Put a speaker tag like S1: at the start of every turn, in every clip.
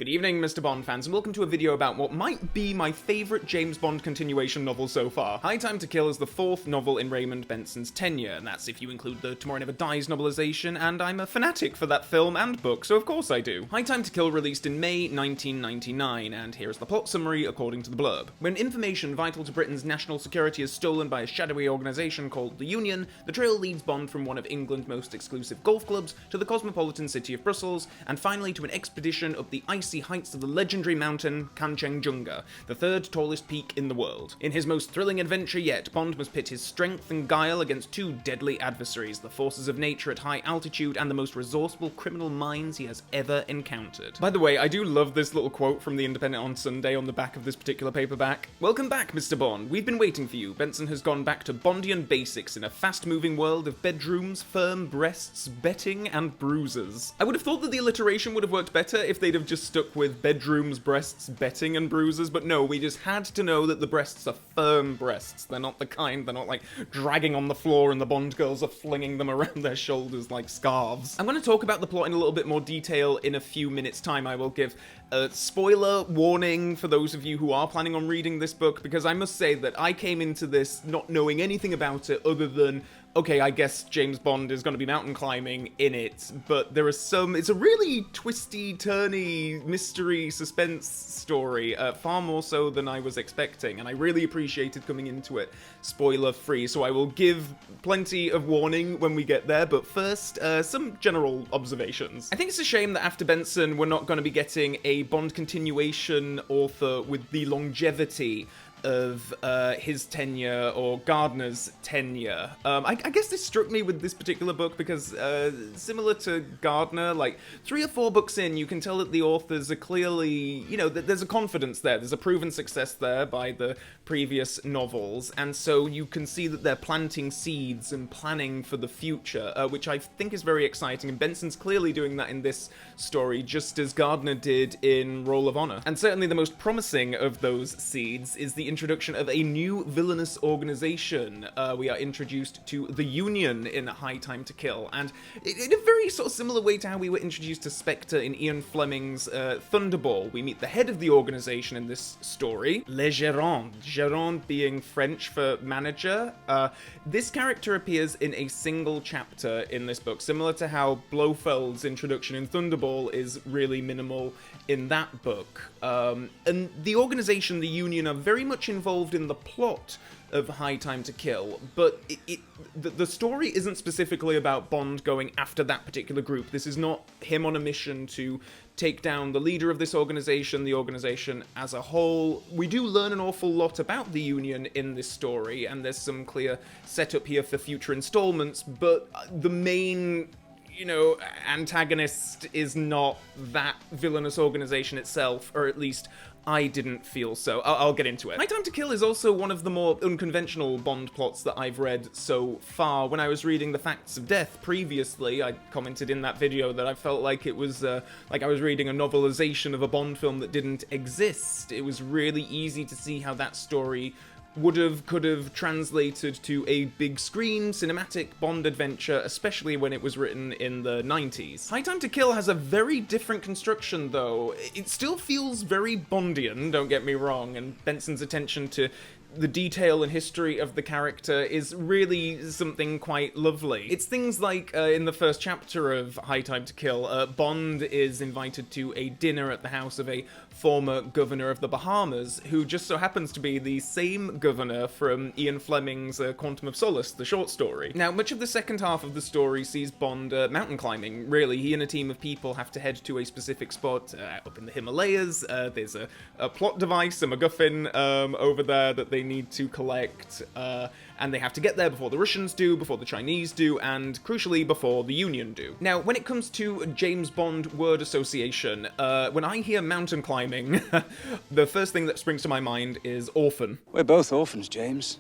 S1: Good evening, Mr. Bond fans, and welcome to a video about what might be my favourite James Bond continuation novel so far. High Time to Kill is the fourth novel in Raymond Benson's tenure, and that's if you include the Tomorrow Never Dies novelization, and I'm a fanatic for that film and book, so of course I do. High Time to Kill released in May 1999, and here's the plot summary according to the blurb. When information vital to Britain's national security is stolen by a shadowy organisation called the Union, the trail leads Bond from one of England's most exclusive golf clubs to the cosmopolitan city of Brussels, and finally to an expedition up the icy heights of the legendary mountain Kanchenjunga, the third tallest peak in the world. In his most thrilling adventure yet, Bond must pit his strength and guile against two deadly adversaries, the forces of nature at high altitude and the most resourceful criminal minds he has ever encountered. By the way, I do love this little quote from The Independent on Sunday on the back of this particular paperback. Welcome back, Mr. Bond. We've been waiting for you. Benson has gone back to Bondian basics in a fast-moving world of bedrooms, firm breasts, betting, and bruises. I would have thought that the alliteration would have worked better if they'd have just stuck with bedrooms, breasts, betting, and bruises, but no, we just had to know that the breasts are firm breasts. They're not the kind, they're not like dragging on the floor and the Bond girls are flinging them around their shoulders like scarves. I'm going to talk about the plot in a little bit more detail in a few minutes' time. I will give a spoiler warning for those of you who are planning on reading this book, because I must say that I came into this not knowing anything about it other than, okay, I guess James Bond is going to be mountain climbing in it, but there are it's a really twisty, turny, mystery, suspense story, far more so than I was expecting, and I really appreciated coming into it spoiler-free, so I will give plenty of warning when we get there, but first, some general observations. I think it's a shame that after Benson, we're not going to be getting a Bond continuation author with the longevity of his tenure, or Gardner's tenure. I guess this struck me with this particular book because, similar to Gardner, like 3 or 4 books in, you can tell that the authors are clearly, you know, there's a confidence there, there's a proven success there by the previous novels, and so you can see that they're planting seeds and planning for the future, which I think is very exciting, and Benson's clearly doing that in this story, just as Gardner did in Roll of Honor. And certainly the most promising of those seeds is the introduction of a new villainous organization. We are introduced to the Union in High Time to Kill, and in a very sort of similar way to how we were introduced to Spectre in Ian Fleming's Thunderball. We meet the head of the organization in this story, Le Gérant. Gérant being French for manager. This character appears in a single chapter in this book, similar to how Blofeld's introduction in Thunderball is really minimal in that book. And the organization, the Union, are very much involved in the plot of High Time to Kill, but the story isn't specifically about Bond going after that particular group. This is not him on a mission to take down the leader of this organization, the organization as a whole. We do learn an awful lot about the Union in this story, and there's some clear setup here for future installments, but the main, you know, antagonist is not that villainous organization itself, or at least I didn't feel so. I'll get into it. High Time to Kill is also one of the more unconventional Bond plots that I've read so far. When I was reading The Facts of Death previously, I commented in that video that I felt like it was like I was reading a novelization of a Bond film that didn't exist. It was really easy to see how that story could have translated to a big screen cinematic Bond adventure, especially when it was written in the 90s. High Time to Kill has a very different construction though. It still feels very Bondian, don't get me wrong, and Benson's attention to the detail and history of the character is really something quite lovely. It's things like, in the first chapter of High Time to Kill, Bond is invited to a dinner at the house of a former governor of the Bahamas, who just so happens to be the same governor from Ian Fleming's Quantum of Solace, the short story. Now, much of the second half of the story sees Bond mountain climbing, really. He and a team of people have to head to a specific spot up in the Himalayas. There's a plot device, a MacGuffin over there that they need to collect, and they have to get there before the Russians do, before the Chinese do, and crucially before the Union do. Now, when it comes to James Bond word association, when I hear mountain climbing, the first thing that springs to my mind is orphan.
S2: We're both orphans, James.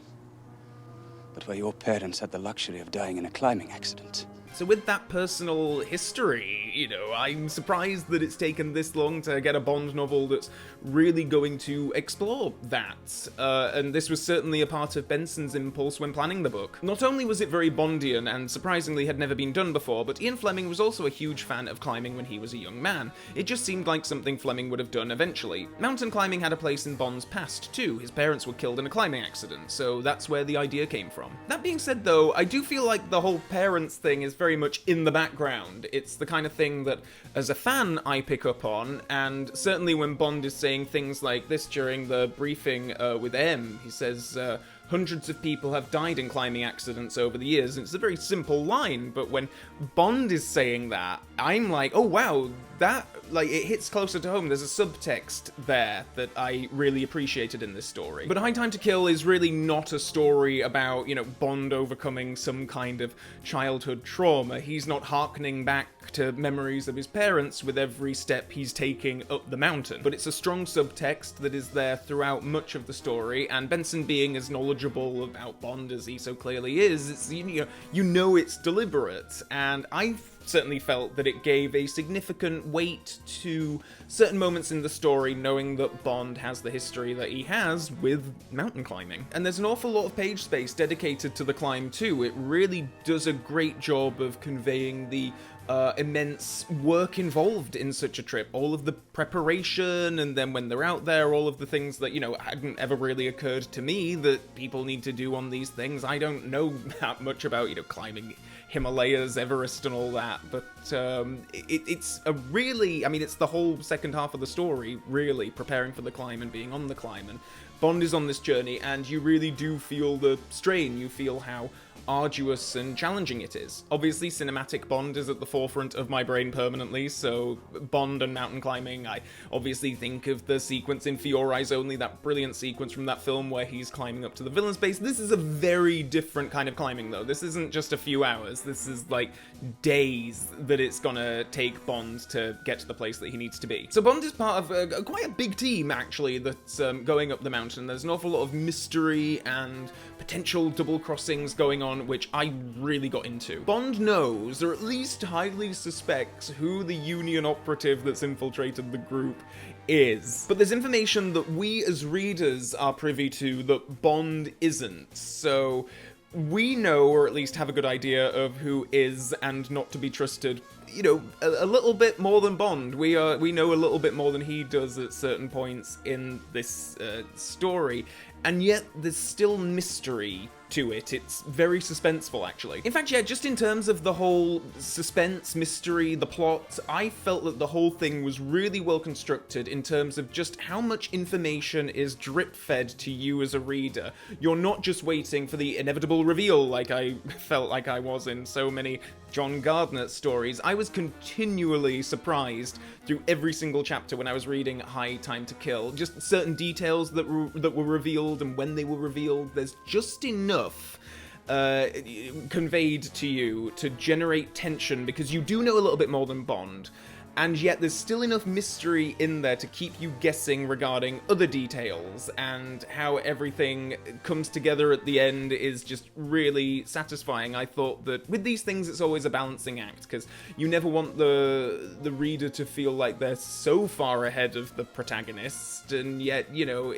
S2: But where your parents had the luxury of dying in a climbing accident.
S1: So with that personal history, you know, I'm surprised that it's taken this long to get a Bond novel that's really going to explore that. And this was certainly a part of Benson's impulse when planning the book. Not only was it very Bondian and surprisingly had never been done before, but Ian Fleming was also a huge fan of climbing when he was a young man. It just seemed like something Fleming would have done eventually. Mountain climbing had a place in Bond's past too. His parents were killed in a climbing accident, so that's where the idea came from. That being said though, I do feel like the whole parents thing is very much in the background. It's the kind of thing that, as a fan, I pick up on, and certainly when Bond is saying things like this during the briefing with M, he says, hundreds of people have died in climbing accidents over the years, and it's a very simple line, but when Bond is saying that, I'm like, oh wow, that, like, it hits closer to home. There's a subtext there that I really appreciated in this story. But High Time to Kill is really not a story about, you know, Bond overcoming some kind of childhood trauma. He's not harkening back to memories of his parents with every step he's taking up the mountain. But it's a strong subtext that is there throughout much of the story, and Benson being as knowledgeable about Bond as he so clearly is, it's, you know it's deliberate, and I certainly felt that it gave a significant weight to certain moments in the story, knowing that Bond has the history that he has with mountain climbing. And there's an awful lot of page space dedicated to the climb too. It really does a great job of conveying the immense work involved in such a trip. All of the preparation, and then when they're out there, all of the things that, you know, hadn't ever really occurred to me that people need to do on these things. I don't know that much about, you know, climbing Himalayas, Everest, and all that, but it's a really, I mean, it's the whole second half of the story, really, preparing for the climb and being on the climb, and Bond is on this journey, and you really do feel the strain. You feel how arduous and challenging it is. Obviously, cinematic Bond is at the forefront of my brain permanently, so Bond and mountain climbing, I obviously think of the sequence in For Your Eyes Only, that brilliant sequence from that film where he's climbing up to the villain's base. This is a very different kind of climbing, though. This isn't just a few hours. This is like days that it's gonna take Bond to get to the place that he needs to be. So Bond is part of quite a big team, actually, that's going up the mountain. There's an awful lot of mystery and potential double crossings going on, which I really got into. Bond knows, or at least highly suspects, who the Union operative that's infiltrated the group is. But there's information that we as readers are privy to that Bond isn't, so we know, or at least have a good idea of who is and not to be trusted, you know, a little bit more than Bond. We know a little bit more than he does at certain points in this story, and yet there's still mystery to it. It's very suspenseful, actually. In fact, yeah, just in terms of the whole suspense, mystery, the plot, I felt that the whole thing was really well constructed in terms of just how much information is drip-fed to you as a reader. You're not just waiting for the inevitable reveal like I felt like I was in so many John Gardner stories. I was continually surprised through every single chapter when I was reading High Time to Kill. Just certain details that were revealed and when they were revealed. There's just enough conveyed to you to generate tension, because you do know a little bit more than Bond, and yet there's still enough mystery in there to keep you guessing regarding other details, and how everything comes together at the end is just really satisfying. I thought that with these things it's always a balancing act, because you never want the reader to feel like they're so far ahead of the protagonist, and yet, you know,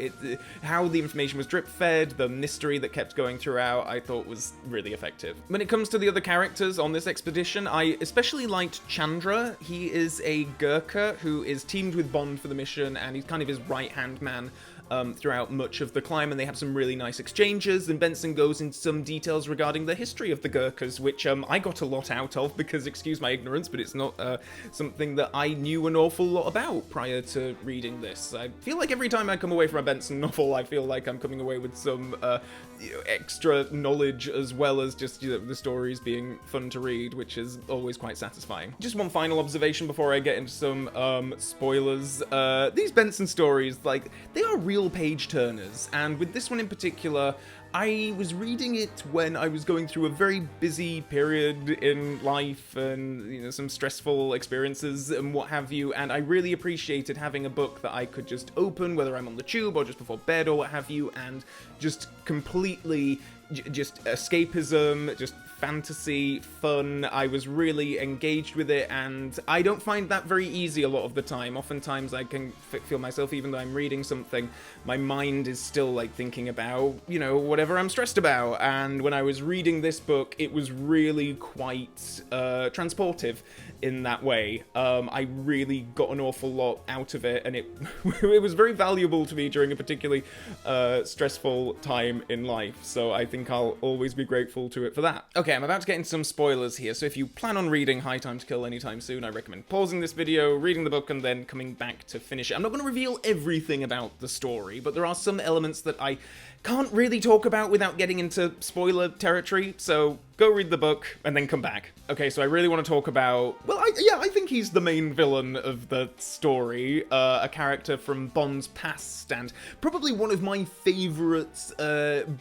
S1: how the information was drip-fed, the mystery that kept going throughout, I thought was really effective. When it comes to the other characters on this expedition, I especially liked Chandra. He is a Gurkha who is teamed with Bond for the mission, and he's kind of his right-hand man throughout much of the climb, and they have some really nice exchanges, and Benson goes into some details regarding the history of the Gurkhas, which I got a lot out of, because, excuse my ignorance, but it's not something that I knew an awful lot about prior to reading this. I feel like every time I come away from a Benson novel, I feel like I'm coming away with some extra knowledge, as well as just, you know, the stories being fun to read, which is always quite satisfying. Just one final observation before I get into some spoilers. These Benson stories, like, they are real page turners, and with this one in particular, I was reading it when I was going through a very busy period in life, and, you know, some stressful experiences and what have you, and I really appreciated having a book that I could just open, whether I'm on the tube or just before bed or what have you, and just completely just escapism, just fantasy, fun. I was really engaged with it, and I don't find that very easy a lot of the time. Oftentimes I can feel myself, even though I'm reading something, my mind is still like thinking about, you know, whatever I'm stressed about. And when I was reading this book, it was really quite transportive in that way. I really got an awful lot out of it, and it it was very valuable to me during a particularly stressful time in life, so I think I'll always be grateful to it for that. Okay, I'm about to get into some spoilers here, so if you plan on reading High Time to Kill anytime soon, I recommend pausing this video, reading the book, and then coming back to finish it. I'm not going to reveal everything about the story, but there are some elements that I can't really talk about without getting into spoiler territory, so go read the book and then come back. Okay, so I really want to talk about, well, I think he's the main villain of the story, a character from Bond's past, and probably one of my favourite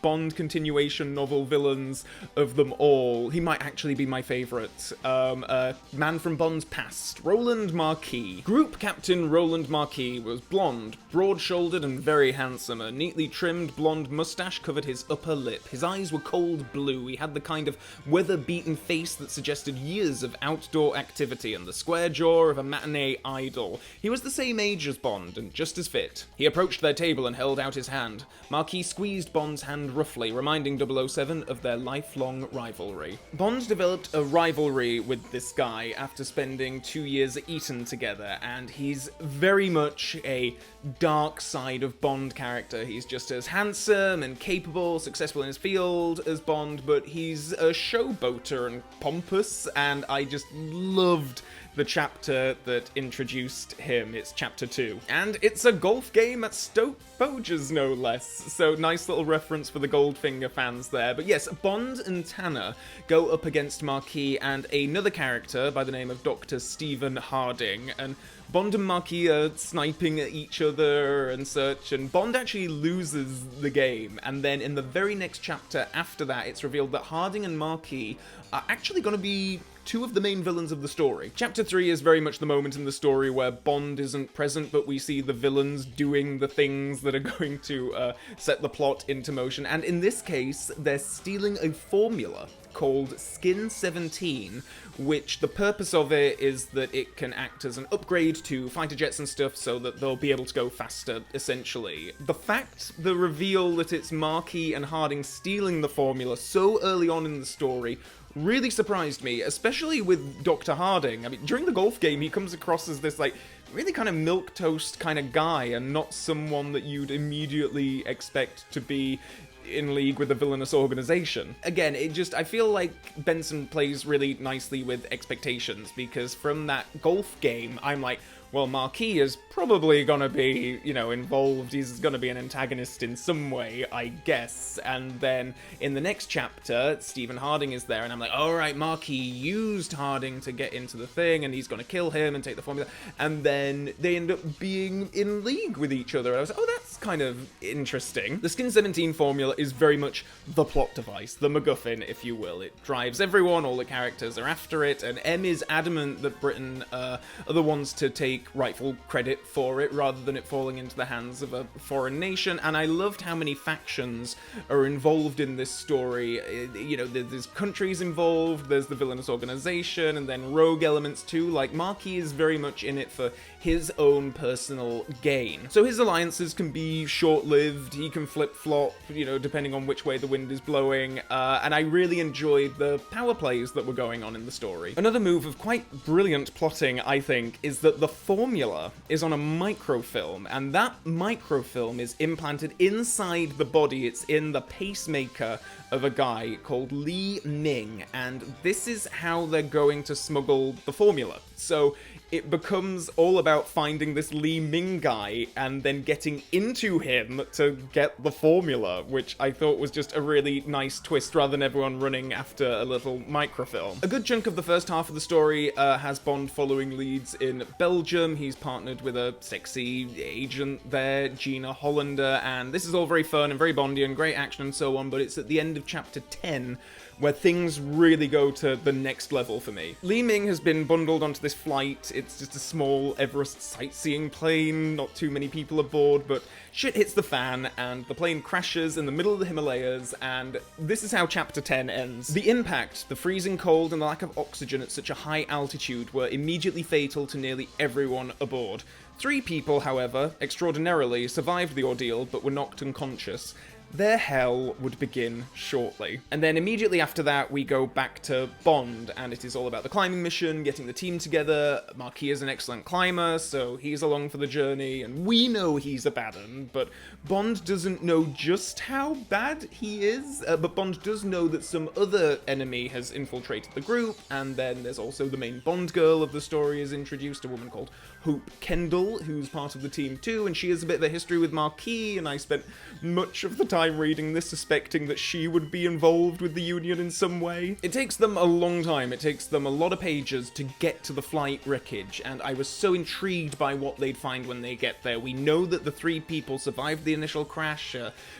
S1: Bond continuation novel villains of them all. He might actually be my favourite. Man from Bond's past, Roland Marquis. Group Captain Roland Marquis was blonde, broad-shouldered and very handsome. A neatly trimmed blonde mustache covered his upper lip. His eyes were cold blue. He had the kind of weather-beaten face that suggested years of outdoor activity and the square jaw of a matinee idol. He was the same age as Bond and just as fit. He approached their table and held out his hand. Marquis squeezed Bond's hand roughly, reminding 007 of their lifelong rivalry. Bond developed a rivalry with this guy after spending 2 years at Eton together, and he's very much a dark side of Bond character. He's just as handsome and capable, successful in his field as Bond, but he's a showboater and pompous, and I just loved the chapter that introduced him. It's chapter 2. And it's a golf game at Stoke Poges, no less. So nice little reference for the Goldfinger fans there. But yes, Bond and Tanner go up against Marquis and another character by the name of Dr. Stephen Harding. And Bond and Marquis are sniping at each other and such, and Bond actually loses the game. And then in the very next chapter after that, it's revealed that Harding and Marquis are actually going to be two of the main villains of the story. Chapter 3 is very much the moment in the story where Bond isn't present, but we see the villains doing the things that are going to set the plot into motion. And in this case, they're stealing a formula called Skin 17, which the purpose of it is that it can act as an upgrade to fighter jets and stuff so that they'll be able to go faster, essentially. The reveal that it's Marquis and Harding stealing the formula so early on in the story really surprised me, especially with Dr. Harding. I mean, during the golf game, he comes across as this, like, really kind of milquetoast kind of guy, and not someone that you'd immediately expect to be in league with a villainous organization. Again, I feel like Benson plays really nicely with expectations, because from that golf game, I'm like, well, Marquis is probably gonna be, you know, involved. He's gonna be an antagonist in some way, I guess. And then in the next chapter, Stephen Harding is there, and I'm like, alright, Marquis used Harding to get into the thing, and he's gonna kill him and take the formula. And then they end up being in league with each other. And I was like, oh, that's kind of interesting. The Skin 17 formula is very much the plot device, the MacGuffin, if you will. It drives everyone, all the characters are after it, and M is adamant that Britain are the ones to take rightful credit for it, rather than it falling into the hands of a foreign nation. And I loved how many factions are involved in this story. You know, there's countries involved, there's the villainous organization, and then rogue elements too. Like, Marquis is very much in it for his own personal gain. So his alliances can be short-lived, he can flip-flop, you know, depending on which way the wind is blowing, and I really enjoyed the power plays that were going on in the story. Another move of quite brilliant plotting, I think, is that the formula is on a microfilm, and that microfilm is implanted inside the body. It's in the pacemaker of a guy called Li Ming, and this is how they're going to smuggle the formula. So it becomes all about finding this Li Ming guy and then getting into him to get the formula, which I thought was just a really nice twist, rather than everyone running after a little microfilm. A good chunk of the first half of the story has Bond following leads in Belgium. He's partnered with a sexy agent there, Gina Hollander, and this is all very fun and very Bondy and great action and so on, but it's at the end of chapter 10 where things really go to the next level for me. Li Ming has been bundled onto this flight It's just a small Everest sightseeing plane, not too many people aboard, but shit hits the fan, and the plane crashes in the middle of the Himalayas, and this is how Chapter 10 ends. The impact, the freezing cold, and the lack of oxygen at such a high altitude were immediately fatal to nearly everyone aboard. 3 people, however, extraordinarily survived the ordeal, but were knocked unconscious. Their hell would begin shortly. And then immediately after that, we go back to Bond, and it is all about the climbing mission, getting the team together. Marquis is an excellent climber, so he's along for the journey, and we know he's a bad un, but Bond doesn't know just how bad he is, but Bond does know that some other enemy has infiltrated the group, and then there's also the main Bond girl of the story is introduced, a woman called Hope Kendall, who's part of the team too, and she has a bit of a history with Marquis, and I spent much of the time reading this suspecting that she would be involved with the Union in some way. It takes them a long time, it takes them a lot of pages to get to the flight wreckage, and I was so intrigued by what they'd find when they get there. We know that the 3 people survived the initial crash,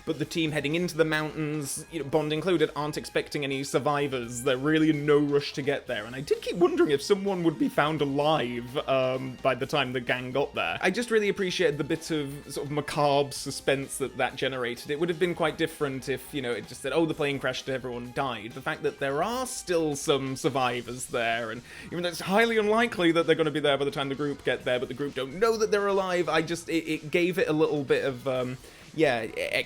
S1: but the team heading into the mountains, Bond included, aren't expecting any survivors. They're really in no rush to get there, and I did keep wondering if someone would be found alive by the time the gang got there. I just really appreciated the bit of sort of macabre suspense that generated. It would have been quite different if, it just said, oh, the plane crashed and everyone died. The fact that there are still some survivors there, and even though it's highly unlikely that they're going to be there by the time the group get there, but the group don't know that they're alive, it gave it a little bit of,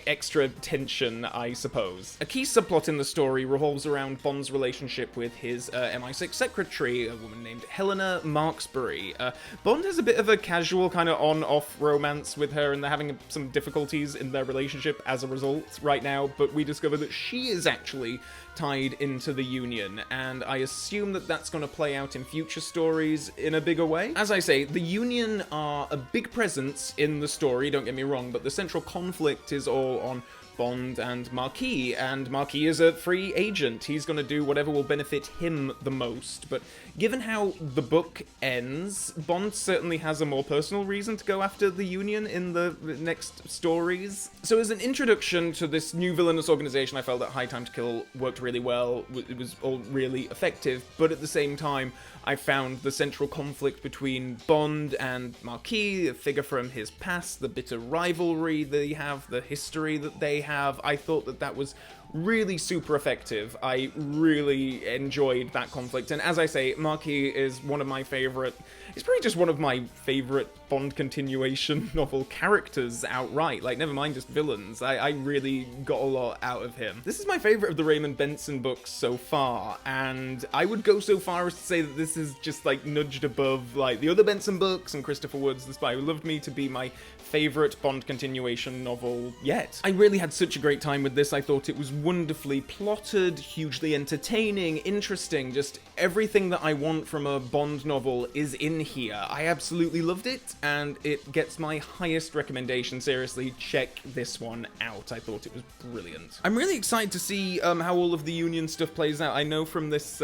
S1: extra tension, I suppose. A key subplot in the story revolves around Bond's relationship with his MI6 secretary, a woman named Helena Marksbury. Bond has a bit of a casual kind of on-off romance with her, and they're having some difficulties in their relationship as a result right now, but we discover that she is actually tied into the Union, and I assume that that's going to play out in future stories in a bigger way. As I say, the Union are a big presence in the story, don't get me wrong, but the central conflict is all on Bond and Marquis is a free agent. He's going to do whatever will benefit him the most, but given how the book ends, Bond certainly has a more personal reason to go after the Union in the next stories. So as an introduction to this new villainous organization, I felt that High Time to Kill worked really well. It was all really effective, but at the same time, I found the central conflict between Bond and Marquis, a figure from his past, the bitter rivalry they have, the history that they have. I thought that was really super effective. I really enjoyed that conflict, and as I say, Marquis is one of my favorite, he's probably just one of my favorite Bond continuation novel characters outright, like never mind just villains. I really got a lot out of him. This is my favorite of the Raymond Benson books so far, and I would go so far as to say that this is just like nudged above like the other Benson books and Christopher Wood's The Spy Who Loved Me to be my favorite Bond continuation novel yet. I really had such a great time with this. I thought it was wonderfully plotted, hugely entertaining, interesting, just everything that I want from a Bond novel is in here. I absolutely loved it, and it gets my highest recommendation. Seriously, check this one out. I thought it was brilliant. I'm really excited to see how all of the Union stuff plays out. I know from this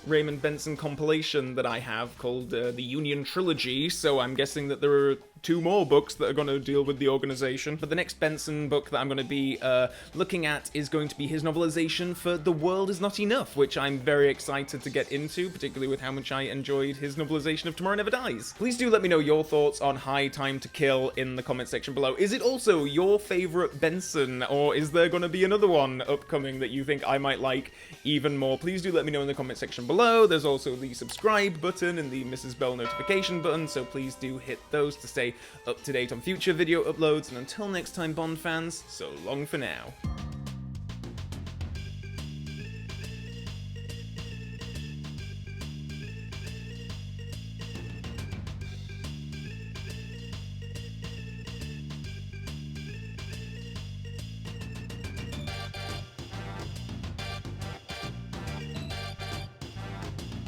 S1: Raymond Benson compilation that I have called the Union Trilogy, so I'm guessing that there are 2 more books that are going to deal with the organization. But the next Benson book that I'm going to be looking at is going to be his novelization for The World Is Not Enough, which I'm very excited to get into, particularly with how much I enjoyed his novelization of Tomorrow Never Dies. Please do let me know your thoughts on High Time to Kill in the comment section below. Is it also your favorite Benson, or is there going to be another one upcoming that you think I might like even more? Please do let me know in the comment section below. There's also the subscribe button and the Mrs. Bell notification button, so please do hit those to stay up to date on future video uploads, and until next time, Bond fans, so long for now.